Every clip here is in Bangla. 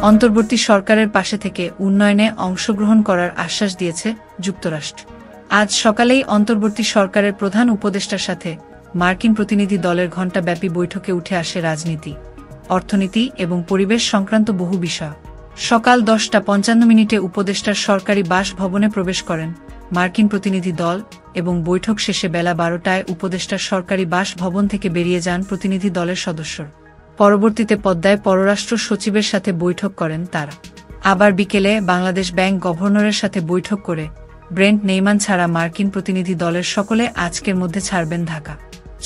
অন্তর্বর্তী সরকারের পাশে থেকে উন্নয়নে অংশগ্রহণ করার আশ্বাস দিয়েছে যুক্তরাষ্ট্র। আজ সকালেই অন্তর্বর্তী সরকারের প্রধান উপদেষ্টার সাথে মার্কিন প্রতিনিধি দলের ঘণ্টাব্যাপী বৈঠকে উঠে আসে রাজনীতি, অর্থনীতি এবং পরিবেশ সংক্রান্ত বহু বিষয়। সকাল 10:55 উপদেষ্টার সরকারি বাসভবনে প্রবেশ করেন মার্কিন প্রতিনিধি দল এবং বৈঠক শেষে বেলা 12টায় উপদেষ্টার সরকারি বাসভবন থেকে বেরিয়ে যান প্রতিনিধি দলের সদস্য। পরবর্তীতে পদ্মায় পররাষ্ট্র সচিবের সাথে বৈঠক করেন তারা। আবার বিকেলে বাংলাদেশ ব্যাংক গভর্নরের সাথে বৈঠক করে ব্রেন্ট নেইমান ছাড়া মার্কিন প্রতিনিধি দলের সকলে আজকের মধ্যে ছাড়বেন ঢাকা।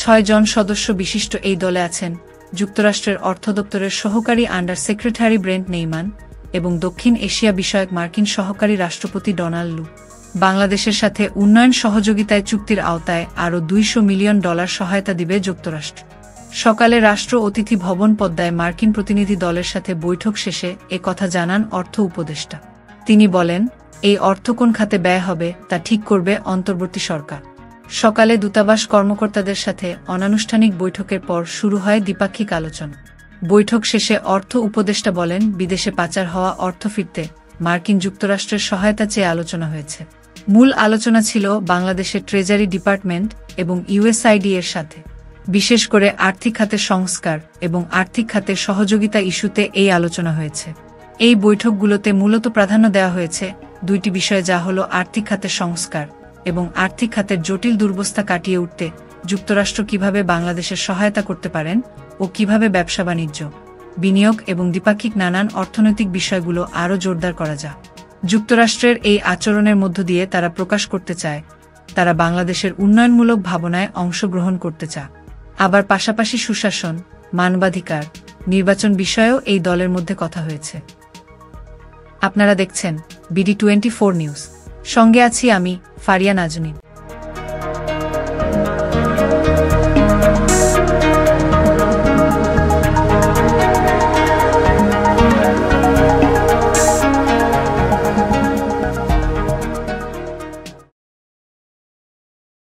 6 জন সদস্য বিশিষ্ট এই দলে আছেন যুক্তরাষ্ট্রের অর্থ দপ্তরের সহকারী আন্ডার সেক্রেটারি ব্রেন্ট নেইমান এবং দক্ষিণ এশিয়া বিষয়ক মার্কিন সহকারী রাষ্ট্রপতি ডোনাল্ড লু। বাংলাদেশের সাথে উন্নয়ন সহযোগিতায় চুক্তির আওতায় আরও $200 মিলিয়ন সহায়তা দিবে যুক্তরাষ্ট্র। সকালে রাষ্ট্র অতিথি ভবন পদ্মায় মার্কিন প্রতিনিধি দলের সাথে বৈঠক শেষে এ কথা জানান অর্থ উপদেষ্টা। তিনি বলেন, এই অর্থ কোন খাতে ব্যয় হবে তা ঠিক করবে অন্তর্বর্তী সরকার। সকালে দূতাবাস কর্মকর্তাদের সাথে অনানুষ্ঠানিক বৈঠকের পর শুরু হয় দ্বিপাক্ষিক আলোচনা। বৈঠক শেষে অর্থ উপদেষ্টা বলেন, বিদেশে পাচার হওয়া অর্থ ফিরতে মার্কিন যুক্তরাষ্ট্রের সহায়তা চেয়ে আলোচনা হয়েছে। মূল আলোচনা ছিল বাংলাদেশের ট্রেজারি ডিপার্টমেন্ট এবং ইউএসআইডি এর সাথে, বিশেষ করে আর্থিক খাতের সংস্কার এবং আর্থিক খাতের সহযোগিতা ইস্যুতে এই আলোচনা হয়েছে। এই বৈঠকগুলোতে মূলত প্রাধান্য দেওয়া হয়েছে দুইটি বিষয়, যা হল আর্থিক খাতের সংস্কার এবং আর্থিক খাতের জটিল দুরবস্থা কাটিয়ে উঠতে যুক্তরাষ্ট্র কিভাবে বাংলাদেশের সহায়তা করতে পারেন ও কিভাবে ব্যবসা বাণিজ্য, বিনিয়োগ এবং দ্বিপাক্ষিক নানান অর্থনৈতিক বিষয়গুলো আরও জোরদার করা যায়। যুক্তরাষ্ট্রের এই আচরণের মধ্য দিয়ে তারা প্রকাশ করতে চায় তারা বাংলাদেশের উন্নয়নমূলক ভাবনায় অংশগ্রহণ করতে চায়। আবার পাশাপাশি সুশাসন, মানবাধিকার, নির্বাচন বিষয়েও এই দলের মধ্যে কথা হয়েছে। আপনারা দেখছেন BD24 নিউজ, সঙ্গে আছি আমি ফারিয়া নাজনীন।